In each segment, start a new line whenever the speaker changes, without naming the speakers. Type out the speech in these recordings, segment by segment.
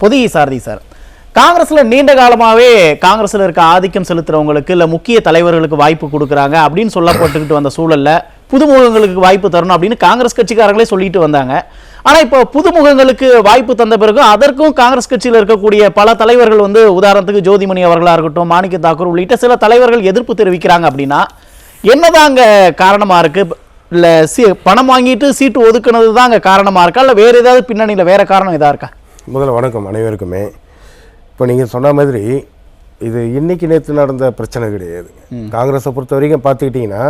பொதிகை சாரதி sir, காங்கிரஸ்ல நீண்ட காலமாவே காங்கிரஸ்ல இருக்க ஆதிக்கம் செலுத்துறவங்களுக்கு இல்ல முக்கிய தலைவர்களுக்கு வாய்ப்பு கொடுக்குறாங்க அப்படின்னு சொல்லப்பட்டுக்கிட்டு வந்த சூழல்ல புதுமுகங்களுக்கு வாய்ப்பு தரணும் அப்படின்னு காங்கிரஸ் கட்சிக்காரங்களே சொல்லிட்டு வந்தாங்க. ஆனா இப்போ புதுமுகங்களுக்கு வாய்ப்பு தந்த பிறகு அதற்கும் காங்கிரஸ் கட்சியில் இருக்கக்கூடிய பல தலைவர்கள் உதாரணத்துக்கு ஜோதிமணி அவர்களா இருக்கட்டும், மாணிக்க தாக்கூர் உள்ளிட்ட சில தலைவர்கள் எதிர்ப்பு தெரிவிக்கிறாங்க. அப்படின்னா என்னதான் அங்க காரணமா இருக்கு? இல்ல பணம் வாங்கிட்டு சீட்டு ஒதுக்குனது தான் அங்க காரணமா இருக்கா, இல்ல வேற ஏதாவது பின்னணியில வேற காரணம் இதா இருக்கா?
முதல்ல வணக்கம் அனைவருக்குமே. இப்போ நீங்கள் சொன்ன மாதிரி இது இன்னைக்கு நேற்று நடந்த பிரச்சனை கிடையாது. காங்கிரஸை பொறுத்த வரைக்கும் பார்த்துக்கிட்டிங்கன்னா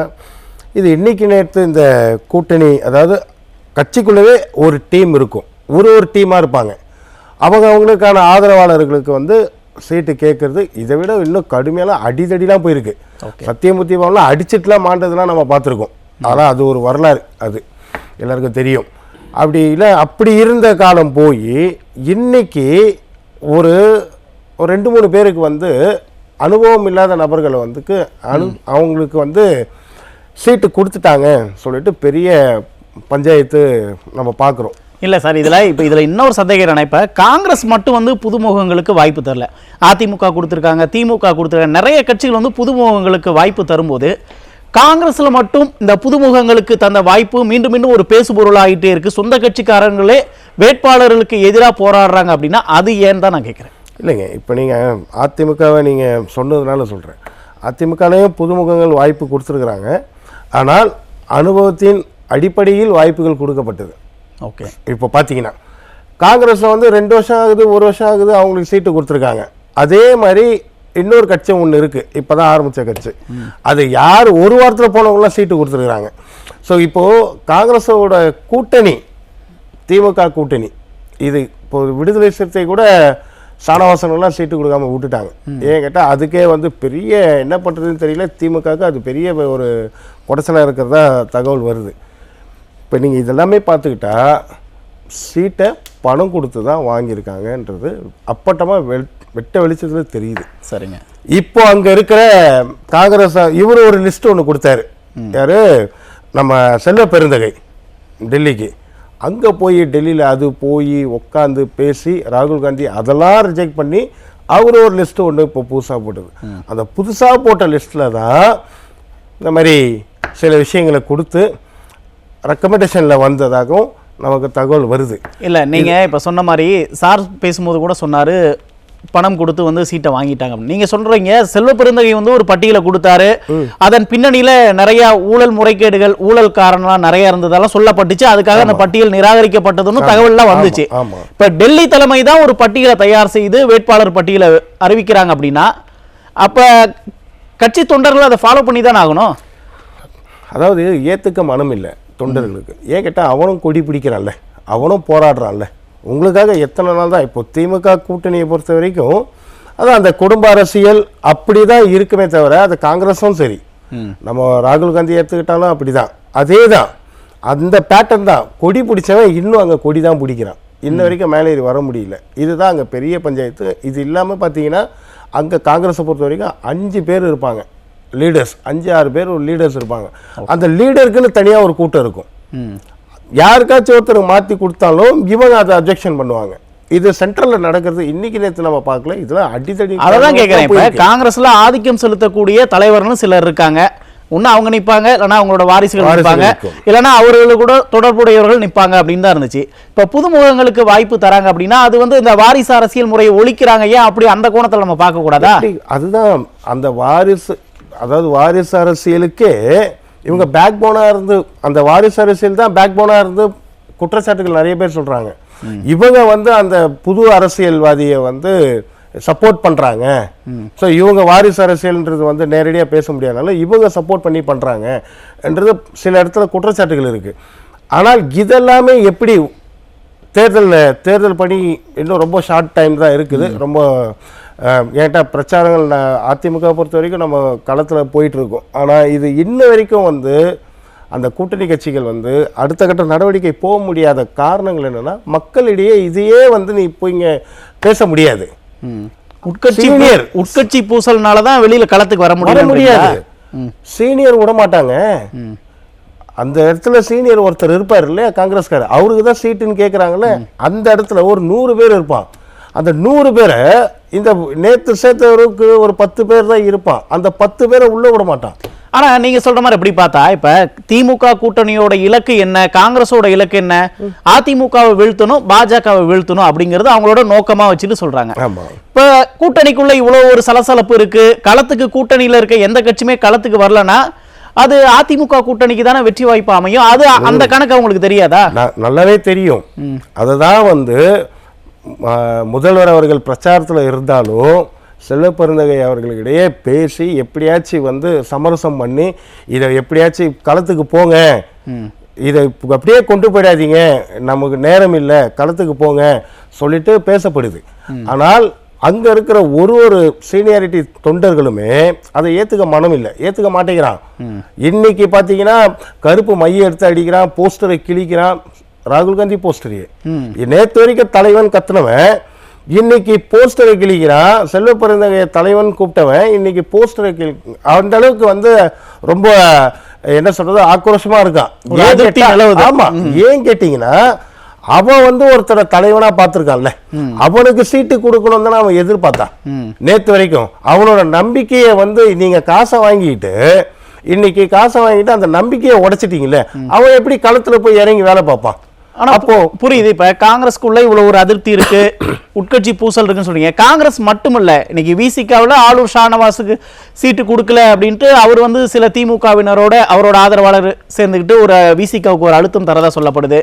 இது இன்னைக்கு நேற்று இந்த கூட்டணி, அதாவது கட்சிக்குள்ளவே ஒரு டீம் இருக்கும், ஒரு டீமாக இருப்பாங்க. அவங்களுக்கான ஆதரவாளர்களுக்கு சீட்டு கேட்கறது இதை விட இன்னும் கடுமையான அடிதடிலாம் போயிருக்கு. சத்தியமூர்த்திலாம் அடிச்சிட்டுலாம் மாண்டதுலாம் நம்ம பார்த்துருக்கோம். ஆனால் அது ஒரு வரலாறு, அது எல்லாருக்கும் தெரியும். அப்படி இல்லை, அப்படி இருந்த காலம் போய் இன்னைக்கு ஒரு 2-3 பேருக்கு அனுபவம் இல்லாத நபர்களை அவங்களுக்கு சீட்டு கொடுத்துட்டாங்க சொல்லிட்டு பெரிய பஞ்சாயத்து நம்ம பார்க்குறோம்.
இல்லை சார், இதில் இன்னொரு சந்தேகம். இப்போ காங்கிரஸ் மட்டும் புதுமுகங்களுக்கு வாய்ப்பு தரல, அதிமுக கொடுத்துருக்காங்க, திமுக கொடுத்துருக்காங்க, நிறைய கட்சிகள் புதுமுகங்களுக்கு வாய்ப்பு தரும்போது காங்கிரஸ்ல மட்டும் இந்த புதுமுகங்களுக்கு தந்த வாய்ப்பு மீண்டும் மீண்டும் ஒரு பேசுபொருளாகிட்டே இருக்கு. சொந்த கட்சிக்காரங்களே வேட்பாளர்களுக்கு எதிராக போராடுறாங்க. அப்படின்னா அது ஏன்னு தான் நான் கேட்குறேன்.
இல்லைங்க, இப்போ நீங்கள் அதிமுகவை நீங்கள் சொன்னதுனால சொல்கிறேன். அதிமுகலையும் புதுமுகங்கள் வாய்ப்பு கொடுத்துருக்குறாங்க. ஆனால் அனுபவத்தின் அடிப்படையில் வாய்ப்புகள் கொடுக்கப்பட்டது.
ஓகே,
இப்போ பார்த்தீங்கன்னா காங்கிரஸில் 2 வருஷம் ஆகுது, 1 வருஷம் ஆகுது, அவங்களுக்கு சீட்டு கொடுத்துருக்காங்க. அதே மாதிரி இன்னொரு கட்சி ஒன்று இருக்குது, இப்போ தான் ஆரம்பித்த கட்சி. அது யார் ஒரு வாரத்தில் போனவங்களாம் சீட்டு கொடுத்துருக்குறாங்க. ஸோ இப்போது காங்கிரஸோட கூட்டணி, திமுக கூட்டணி, இது இப்போ விடுதலை சிறுத்தை கூட சாணவாசனெல்லாம் சீட்டு கொடுக்காம விட்டுட்டாங்க. ஏன் கேட்டால் அதுக்கே பெரிய என்ன பண்ணுறதுன்னு தெரியல. திமுகவுக்கு அது பெரிய ஒரு குடைச்சலாக இருக்கிறதா தகவல் வருது. இப்போ நீங்கள் இதெல்லாமே பார்த்துக்கிட்டா சீட்டை பணம் கொடுத்து தான் வாங்கியிருக்காங்கன்றது அப்பட்டமாக வெட்ட வெளிச்சத்தில் தெரியுது.
சரிங்க. இப்போ
அங்கே இருக்கிற காங்கிரஸ் இவர் ஒரு லிஸ்ட் ஒன்று கொடுத்தாரு. யார்? நம்ம செல்வ பெருந்தகை டெல்லிக்கு. அங்கே போய் டெல்லியில் அது போய் உட்காந்து பேசி ராகுல் காந்தி அதெல்லாம் ரிஜெக்ட் பண்ணி அவர் ஒரு லிஸ்ட்டு ஒன்று இப்போ புதுசாக போட்டது. அந்த புதுசாக போட்ட லிஸ்ட்டில் தான் இந்த மாதிரி சில விஷயங்களை கொடுத்து ரெக்கமெண்டேஷனில் வந்ததாகவும் நமக்கு தகவல் வருது.
இல்லை, நீங்கள் இப்போ சொன்ன மாதிரி சார் பேசும்போது கூட சொன்னார் பணம் கொடுத்து சீட்டை வாங்கிட்டாங்க. நீங்க சொல்றீங்க செல்வ பெருந்தகை ஒரு பட்டியலை கொடுத்தாரு, அதன் பின்னணியில நிறைய ஊழல் முறைகேடுகள், ஊழல் காரணம் நிறைய இருந்ததெல்லாம் சொல்லப்பட்டுச்சு. அதுக்காக அந்த பட்டியல் நிராகரிக்கப்பட்டதுன்னு தகவல்லாம் வந்துச்சு. இப்ப டெல்லி தலைமை தான் ஒரு பட்டியலை தயார் செய்து வேட்பாளர் பட்டியலை அறிவிக்கிறாங்க. அப்படின்னா அப்ப கட்சி தொண்டர்கள் அதை ஃபாலோ பண்ணி தான் ஆகணும்.
அதாவது ஏத்துக்க மனம் இல்லை தொண்டர்களுக்கு. ஏன் கேட்டால் அவனும் கொடி பிடிக்கிறான்ல, அவனும் போராடுறான்ல. உங்களுக்காக எத்தனை நாள் தான் இப்போ திமுக கூட்டணியை பொறுத்த வரைக்கும் அதான் அந்த குடும்ப அரசியல் அப்படி தான் இருக்குமே தவிர, அது காங்கிரஸும் சரி, நம்ம ராகுல் காந்தி எடுத்துக்கிட்டாலும் அப்படி தான், அதே தான், அந்த பேட்டர்ன் தான். கொடி பிடிச்சவன் இன்னும் அங்கே கொடி தான் பிடிக்கிறான், இன்ன வரைக்கும் மேலே ஏறி வர முடியல. இதுதான் அங்கே பெரிய பஞ்சாயத்து. இது இல்லாமல் பார்த்தீங்கன்னா அங்கே காங்கிரஸை பொறுத்த வரைக்கும் 5 பேர் இருப்பாங்க லீடர்ஸ், 5-6 பேர் ஒரு லீடர்ஸ் இருப்பாங்க. அந்த லீடருக்குன்னு தனியாக ஒரு கூட்டம் இருக்கும். யாருக்காச்சும் ஒருத்தர் மாற்றி கொடுத்தாலும் இவங்க அதை அப்ஜெக்ஷன் பண்ணுவாங்க. இது சென்ட்ரல்ல நடக்கிறது. இன்னைக்கு நேற்று நம்ம பார்க்கல, இதெல்லாம் அடித்தடி.
அதான் கேட்குறேன். இப்போ காங்கிரஸ்ல ஆதிக்கம் செலுத்தக்கூடிய தலைவர்கள் சிலர் இருக்காங்க. ஒன்று அவங்க நிற்பாங்க, இல்லைன்னா அவங்களோட வாரிசுகள் நிற்பாங்க, இல்லைன்னா அவர்களுக்கு கூட தொடர்புடையவர்கள் நிற்பாங்க அப்படின்னு தான் இருந்துச்சு. இப்போ புதுமுகங்களுக்கு வாய்ப்பு தராங்க அப்படின்னா அது இந்த வாரிசு அரசியல் முறையை ஒழிக்கிறாங்க. ஏன் அப்படி அந்த கோணத்தில் நம்ம பார்க்கக்கூடாதா?
அதுதான் அந்த வாரிசு, அதாவது வாரிசு அரசியலுக்கே இவங்க பேக் போனாக இருந்து, அந்த வாரிசு அரசியல் தான் பேக் போனாக இருந்து குற்றச்சாட்டுகள் நிறைய பேர் சொல்கிறாங்க. இவங்க அந்த புது அரசியல்வாதியை சப்போர்ட் பண்ணுறாங்க. ஸோ இவங்க வாரிசு அரசியல்ன்றது நேரடியாக பேச முடியாதனால இவங்க சப்போர்ட் பண்ணி பண்ணுறாங்கன்றது சில இடத்துல குற்றச்சாட்டுகள் இருக்குது. ஆனால் இதெல்லாமே எப்படி தேர்தல் பணி இன்னும் ரொம்ப ஷார்ட் டைம் தான் இருக்குது. ரொம்ப ஏன்டா பிரச்சாரங்கள் அதிமுக பொறுத்த வரைக்கும் நம்ம களத்தில் போயிட்டுருக்கோம். ஆனால் இது இன்ன வரைக்கும் அந்த கூட்டணி கட்சிகள் அடுத்த கட்ட நடவடிக்கை போக முடியாத காரணங்கள் என்னென்னா, மக்களிடையே இதையே நீ இப்போ இங்கே பேச முடியாது.
உட்கட்சி பூசல்னால தான் வெளியில் களத்துக்கு வர முடியாது.
சீனியர் விட மாட்டாங்க. அந்த இடத்துல சீனியர் ஒருத்தர் இருப்பார் இல்லையா, காங்கிரஸ்காரர், அவருக்கு தான் சீட்டுன்னு கேட்குறாங்கல்ல, அந்த இடத்துல ஒரு 100 பேர் இருப்பான். அந்த 100 பேரை இந்த நேற்று சேர்த்தவருக்கு ஒரு 10 பேர் தான் இருப்பான். அந்த 10 பேரை உள்ள விட மாட்டான்.
ஆனா நீங்க சொல்ற மாதிரி எப்படி பார்த்தா இப்ப திமுக கூட்டணியோட இலக்கு என்ன, காங்கிரஸோட இலக்கு என்ன, அதிமுகவை வீழ்த்தணும் பாஜகவை வீழ்த்தணும் அப்படிங்கறது அவங்களோட நோக்கமா வச்சுட்டு சொல்றாங்க. இப்ப கூட்டணிக்குள்ள இவ்வளவு ஒரு சலசலப்பு இருக்கு, களத்துக்கு கூட்டணியில இருக்க எந்த கட்சியுமே களத்துக்கு வரலன்னா அது அதிமுக கூட்டணிக்கு தானே வெற்றி வாய்ப்பு அமையும். அது அந்த கணக்கு அவங்களுக்கு தெரியாதா?
நல்லாவே தெரியும். அதுதான் முதல்வர் அவர்கள் பிரச்சாரத்தில் இருந்தாலும் செல்வப்பெருந்தகை அவர்களிடையே பேசி எப்படியாச்சும் சமரசம் பண்ணி இதை எப்படியாச்சும் களத்துக்கு போங்க, இதை அப்படியே கொண்டு போயிடாதீங்க, நமக்கு நேரம் இல்லை, களத்துக்கு போங்க சொல்லிட்டு பேசப்படுது. ஆனால் அங்க இருக்கிற ஒரு சீனியாரிட்டி தொண்டர்களுமே அதை ஏத்துக்க மனம் இல்லை, ஏத்துக்க மாட்டேங்கிறான். இன்னைக்கு பாத்தீங்கன்னா கருப்பு மைய எடுத்து அடிக்கிறான், போஸ்டரை கிழிக்கிறான், ராகுல் காந்தி போஸ்டரையே. நேற்று வரைக்கும் தலைவன் கத்துனவன் இன்னைக்கு போஸ்டரை கிழிக்கிறான், செல்வப்பெருந்தகை தலைவன் கூப்பிட்டவன் இன்னைக்கு போஸ்டரை அந்த அளவுக்கு ரொம்ப என்ன சொல்றது ஆக்ரோஷமா இருக்கான். ஆமா, ஏன் கேட்டீங்கன்னா அவன் ஒருத்தர தலைவனா பார்த்திருக்கான்ல, அவனுக்கு சீட்டு கொடுக்கணும் தான் அவன் எதிர்பார்த்தான். நேத்து வரைக்கும் அவனோட நம்பிக்கையை நீங்க காசை வாங்கிட்டு இன்னைக்கு காசை வாங்கிட்டு அந்த நம்பிக்கையை உடைச்சிட்டீங்கல்ல, அவன் எப்படி களத்துல போய் இறங்கி வேலை பார்ப்பான்?
ஆனா அப்போ புரியுது. இப்ப காங்கிரஸ்க்குள்ள இவ்வளவு ஒரு அதிருப்தி இருக்கு, உட்கட்சி பூசல் இருக்குன்னு சொல்றீங்க. காங்கிரஸ் மட்டுமல்ல, இன்னைக்கு விசிகாவில் ஆளூர் ஷானவாஸுக்கு சீட்டு கொடுக்கல அப்படின்ட்டு அவர் சில திமுகவினரோட அவரோட ஆதரவாளர் சேர்ந்துக்கிட்டு ஒரு விசிகாவுக்கு ஒரு அழுத்தம் தரதா சொல்லப்படுது.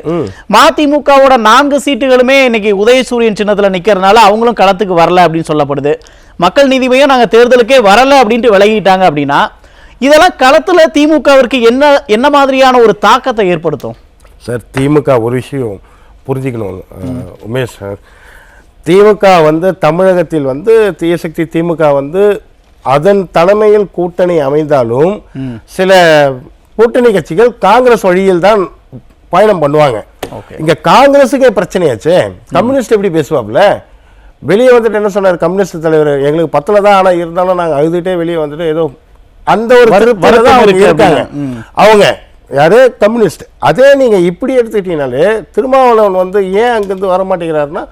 மதிமுகவோட 4 சீட்டுகளுமே இன்னைக்கு உதயசூரியன் சின்னத்துல நிக்கிறதுனால அவங்களும் களத்துக்கு வரல அப்படின்னு சொல்லப்படுது. மக்கள் நீதி மையம் நாங்க தேர்தலுக்கே வரல அப்படின்ட்டு விலகிட்டாங்க. அப்படின்னா இதெல்லாம் களத்துல திமுகவிற்கு என்ன மாதிரியான ஒரு தாக்கத்தை ஏற்படுத்தும்
சார்? திமுக ஒரு விஷயம் புரிஞ்சுக்கணும் உமேஷ் சார், திமுக தமிழகத்தில் தீயசக்தி திமுக அதன் தலைமையில் கூட்டணி அமைந்தாலும் சில கூட்டணி கட்சிகள் காங்கிரஸ் வழியில் தான் பயணம் பண்ணுவாங்க. இங்க காங்கிரஸுக்கே பிரச்சனையாச்சு. கம்யூனிஸ்ட் எப்படி பேசுவாப்ல? வெளியே என்ன சொன்னார் கம்யூனிஸ்ட் தலைவர், எங்களுக்கு 10 தான், ஆனா இருந்தாலும் நாங்க அழுதுகிட்டே வெளியே ஏதோ அந்த ஒரு இருக்காங்க அவங்க. யாரு? கம்யூனிஸ்ட். அதே நீங்க இப்படி எடுத்துக்கிட்டீங்கனாலே திருமாவளவன் ஏன் அங்கிருந்து வர மாட்டேங்கிறாருன்னா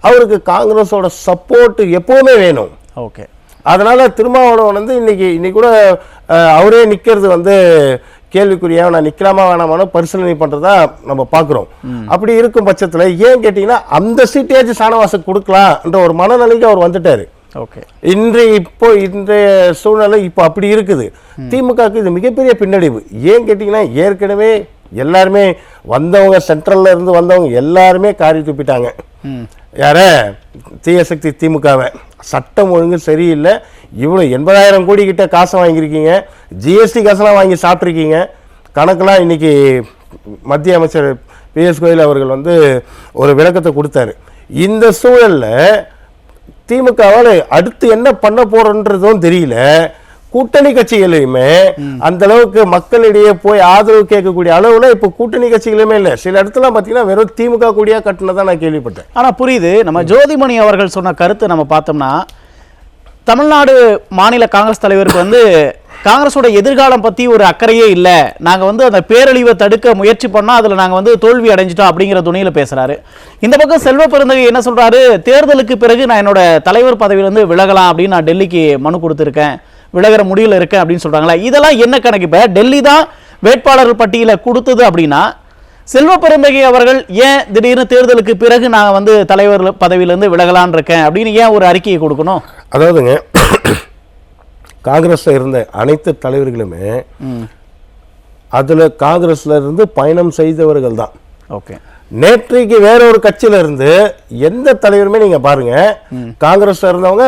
அவருக்கு காங்கிரஸோட சப்போர்ட் எப்பவுமே வேணும்.
ஓகே,
அதனால திருமாவளவன் இன்னைக்கு கூட அவரே நிக்கிறது கேள்விக்குரிய, நான் நிக்கலாமா வேணாமான்னு பரிசீலனை பண்றதா நம்ம பாக்குறோம். அப்படி இருக்கும் பட்சத்துல ஏன் கேட்டீங்கன்னா அந்த சீட்டையாச்சும் ஷானவாஸுக்கு கொடுக்கலாம்ன்ற ஒரு மனநிலைக்கு அவர் வந்துட்டாரு. இன்றைய சூழ்நிலை இப்போ அப்படி இருக்குது. திமுகவுக்கு இது மிகப்பெரிய பின்னடைவு. ஏன் கேட்டீங்கன்னா ஏற்கனவே எல்லாருமே வந்தவங்க, சென்ட்ரல்ல இருந்து வந்தவங்க எல்லாருமே காரி துப்பிட்டாங்க. யார? தீயசக்தி திமுகவை. சட்டம் ஒழுங்கு சரியில்லை, இவ்வளவு 80,000 கோடி கிட்ட காசை வாங்கியிருக்கீங்க, ஜிஎஸ்டி காசெல்லாம் வாங்கி சாப்பிட்ருக்கீங்க. கணக்கெல்லாம் இன்னைக்கு மத்திய அமைச்சர் பிஎஸ் கோயல் அவர்கள் ஒரு விளக்கத்தை கொடுத்தாரு. இந்த சூழல்ல திமுகவால் அடுத்து என்ன பண்ண போறன்றதும் தெரியல. கூட்டணி கட்சிகளையுமே அந்த அளவுக்கு மக்களிடையே போய் ஆதரவு கேட்கக்கூடிய அளவுல இப்ப கூட்டணி கட்சிகளுமே இல்ல. சில இடத்துல பாத்தீங்கன்னா வெறும் திமுக கூடியா கட்டினதான் நான் கேள்விப்பட்டேன்.
ஆனா புரியுது. நம்ம ஜோதிமணி அவர்கள் சொன்ன கருத்து நம்ம பார்த்தோம்னா, தமிழ்நாடு மாநில காங்கிரஸ் தலைவருக்கு காங்கிரஸோட எதிர்காலம் பத்தி ஒரு அக்கறையே இல்லை, நாங்க அந்த பேரழிவை தடுக்க முயற்சி பண்ணா அதுல நாங்க தோல்வி அடைஞ்சிட்டோம் அப்படிங்கிற துணியில பேசுறாரு. இந்த பக்கம் செல்வப்பெருந்தகை என்ன சொல்றாரு, தேர்தலுக்கு பிறகு நான் என்னோட தலைவர் பதவியிலிருந்து விலகலாம் அப்படின்னு நான் டெல்லிக்கு மனு கொடுத்திருக்கேன், விலகிற முடிவில் இருக்கேன் அப்படின்னு சொல்றாங்களா? இதெல்லாம் என்ன கணக்கு? இப்ப டெல்லி தான் வேட்பாளர்கள் பட்டியலை கொடுத்தது அப்படின்னா செல்வப்பெருந்தகை அவர்கள் ஏன் திடீர்னு தேர்தலுக்கு பிறகு நான் தலைவர் பதவியிலிருந்து விலகலான் இருக்கேன் அப்படின்னு ஏன் ஒரு அறிக்கையை கொடுக்கணும்?
அதாவதுங்க, காங்கிரஸ்ல இருந்த அனைத்து தலைவர்களுமே அதுல காங்கிரஸ்ல இருந்து பயணம் செய்தவர்கள் தான்.
ஓகே,
நேற்றைக்கு வேற ஒரு கட்சியில இருந்து எந்த தலைவருமே நீங்க பாருங்க, காங்கிரஸ்ல இருந்தவங்க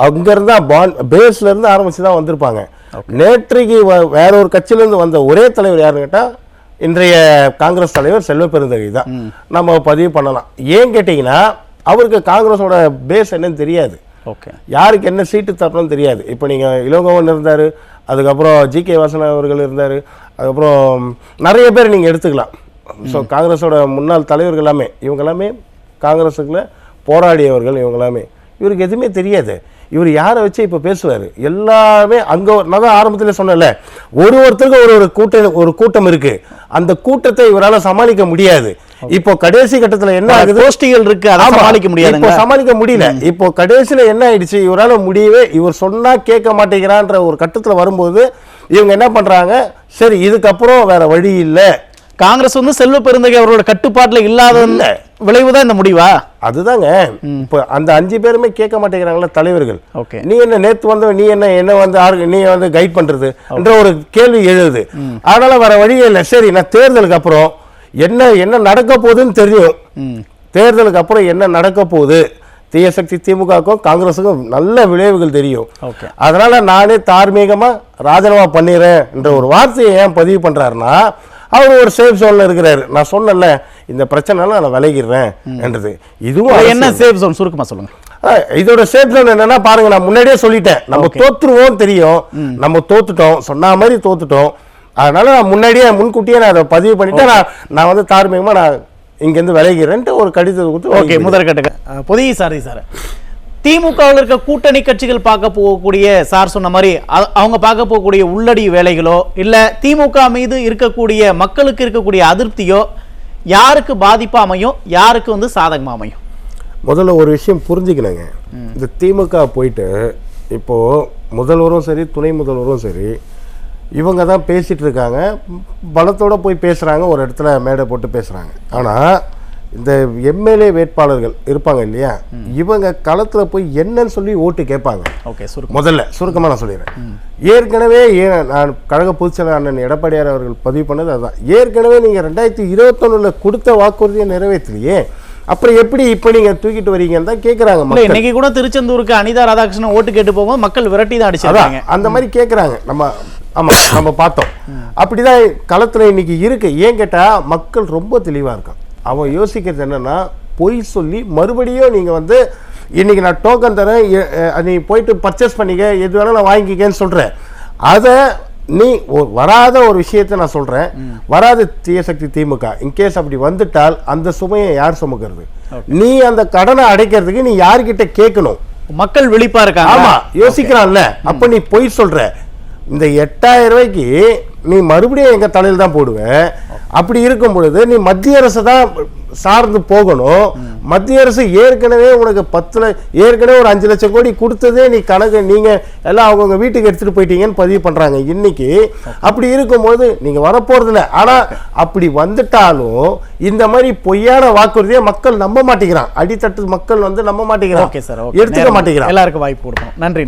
அங்க இருந்தா பேஸ்ல இருந்து ஆரம்பிச்சுதான் வந்திருப்பாங்க. நேற்றைக்கு வேற ஒரு கட்சியில இருந்து வந்த ஒரே தலைவர் யாருன்னு கேட்டா இன்றைய காங்கிரஸ் தலைவர் செல்வப்பெருந்தகை தான். நம்ம பதிவு பண்ணலாம். ஏன் கேட்டீங்கன்னா அவருக்கு காங்கிரஸோட பேஸ் என்னன்னு தெரியாது, யாருக்கு என்ன சீட்டு தரணும்னு தெரியாது. இப்போ நீங்கள் இளங்கோவன் இருந்தார், அதுக்கப்புறம் ஜி.கே. வாசன் அவர்கள் இருந்தார், அதுக்கப்புறம் நிறைய பேர் நீங்கள் எடுத்துக்கலாம். ஸோ காங்கிரஸோட முன்னாள் தலைவர்கள் எல்லாமே இவங்க எல்லாமே காங்கிரஸுக்குள்ள போராடியவர்கள். இவங்க எல்லாமே இவருக்கு எதுவுமே தெரியாது. இவர் யாரை வச்சு இப்போ பேசுவார்? எல்லாமே அங்கே நான் தான் ஆரம்பத்தில் சொன்னேன்ல, ஒருத்தருக்கும் ஒரு கூட்டம் இருக்கு. அந்த கூட்டத்தை இவரால் சமாளிக்க முடியாது. இப்போ கடைசி கட்டத்துல என்ன ஆகுது,
கோஷ்டிகள் இருக்கு, அதை சமாளிக்க முடியாது,
இப்போ சமாளிக்க முடியல. இப்போ கடைசியில என்ன ஆயிடுச்சு, இவரால முடியவே, இவர் சொன்னா கேட்க மாட்டேங்கிறான்ற ஒரு கட்டத்துல வரும்போது இவங்க என்ன பண்றாங்க, சரி இதுக்கப்புறம் வேற வழி இல்ல.
காங்கிரஸ் வந்து செல்வ பெருந்தகை அவரோட கட்டுப்பாட்டுல இல்லாத விளைவுதான் இந்த முடிவா?
அதுதாங்க. இப்போ அந்த 5 பேருமே கேட்க மாட்டேங்கிறாங்களா தலைவர்கள்.
ஓகே,
நீ என்ன நேத்து வந்த, நீ என்ன வந்து நீ வந்து கைட் பண்றது என்ற ஒரு கேள்வி எழுது. அதனால வேற வழியே இல்லை. சரி, நான் தேர்தலுக்கு அப்புறம் என்ன நடக்க போகுதுன்னு தெரியும். தேர்தலுக்கு அப்புறம் என்ன நடக்க போகுது, தீய சக்தி திமுகவுக்கும் காங்கிரஸுக்கும் நல்ல விளைவுகள் தெரியும். அதனால நானே தார்மீகமா ராஜினாமா பண்ணிடுறேன் என்ற ஒரு வார்த்தையை ஏன் பதிவு பண்றாருன்னா, அவர் ஒரு சேஃப் ஜோன்ல இருக்கிறாரு. நான் சொன்னல இந்த பிரச்சனைனால நான் விலகிடுறேன் என்றது. இதுவும்
என்ன சேஃப் ஜோன் சுருக்கமா சொல்லுங்க.
இதோட சேஃப் ஜோன் என்னன்னா பாருங்க, நான் முன்னாடியே சொல்லிட்டேன், நம்ம தோத்துருவோம் தெரியும், நம்ம தோத்துட்டோம், சொன்ன மாதிரி தோத்துட்டோம். அதனால நான் முன்கூட்டியே நான் அதை பதிவு பண்ணிட்டேன். நான் வந்து தார்மீகமா நான் இங்கிருந்து விலகிறேன்ட்டு ஒரு கடிதத்தை கொடுத்து.
ஓகே, முதற்கட்ட பொதிகை சாரதி சார், திமுகவில் இருக்க கூட்டணி கட்சிகள் பார்க்க போகக்கூடிய, சார் சொன்ன மாதிரி அவங்க பார்க்க போகக்கூடிய உள்ளடி வேலைகளோ இல்ல திமுக மீது இருக்கக்கூடிய மக்களுக்கு இருக்கக்கூடிய அதிருப்தியோ யாருக்கு பாதிப்பா அமையும், யாருக்கு வந்து சாதகமா அமையும்?
முதல்ல ஒரு விஷயம் புரிஞ்சுக்கணுங்க. இந்த திமுக போயிட்டு இப்போ முதல்வரும் சரி துணை முதல்வரும் சரி இவங்க தான் பேசிட்டு இருக்காங்க, பலத்தோட போய் பேசுறாங்க, ஒரு இடத்துல மேடை போட்டு பேசுறாங்க. ஆனா இந்த எம்எல்ஏ வேட்பாளர்கள் இருப்பாங்க இல்லையா, இவங்க களத்துல போய் என்னன்னு சொல்லி ஓட்டு கேட்பாங்க. முதல்ல சுருக்கமா நான் சொல்லிடுறேன். ஏற்கனவே நான் கழக பொதுச்செயலாளர் அண்ணன் எடப்பாடியார் அவர்கள் பதிவு பண்ணது அதுதான். ஏற்கனவே நீங்க 2021 கொடுத்த வாக்குறுதியை நிறைவேற்றலையே, அப்புறம் எப்படி இப்ப நீங்க தூக்கிட்டு வரீங்கன்னு தான் கேக்குறாங்க.
இன்னைக்கு கூட திருச்செந்தூருக்கு அனிதா ராதாகிருஷ்ணன் ஓட்டு கேட்டு போகும்போது மக்கள் விரட்டி தான் அடிச்சாங்க.
அந்த மாதிரி கேக்குறாங்க. நம்ம பார்த்தோம். அப்படிதான் களத்துல இன்னைக்கு இருக்கு. ஏன் கேட்டா மக்கள் ரொம்ப தெளிவா இருக்கான். அவன் யோசிக்கிறது என்னன்னா, பொய் சொல்லி மறுபடியும் நீங்க வந்து இன்னைக்கு நான் டோக்கன் தரேன், நீ போயிட்டு பர்ச்சேஸ் பண்ணிக்க, எது வேணாலும் நான் வாங்கிக்கன்னு சொல்றேன். அதை நீ வராத ஒரு விஷயத்தை நான் சொல்றேன், வராத தீய சக்தி திமுக இன்கேஸ் அப்படி வந்துட்டால் அந்த சுமையை யார் சுமக்கிறது? நீ அந்த கடனை அடைக்கிறதுக்கு நீ யார்கிட்ட கேட்கணும்?
மக்கள் விழிப்பா இருக்காங்க.
ஆமா, யோசிக்கிறான்ல. அப்ப நீ பொய் சொல்ற. இந்த 8000 ரூபாய்க்கு நீ மறுபடியும் எங்க தலையில் தான் போடுவ. அப்படி இருக்கும் பொழுது நீ மத்திய அரசு தான் சார்ந்து போகணும். மத்திய அரசு ஏற்கனவே உனக்கு 10 ஏற்கனவே ஒரு 5 லட்சம் கோடி கொடுத்ததே நீ கணக்கு, நீங்க எல்லாம் அவங்க வீட்டுக்கு எடுத்துட்டு போயிட்டீங்கன்னு பதிவு பண்றாங்க இன்னைக்கு. அப்படி இருக்கும்போது நீங்க வரப்போறது இல்லை. ஆனா அப்படி வந்துட்டாலும் இந்த மாதிரி பொய்யான வாக்குறுதியை மக்கள் நம்ப மாட்டேங்கிறான். அடித்தட்டு மக்கள் வந்து நம்ப மாட்டேங்கிறான், எடுத்துக்க மாட்டேங்கிறான்.
எல்லாருக்கும் வாய்ப்பு கொடுக்கணும். நன்றி.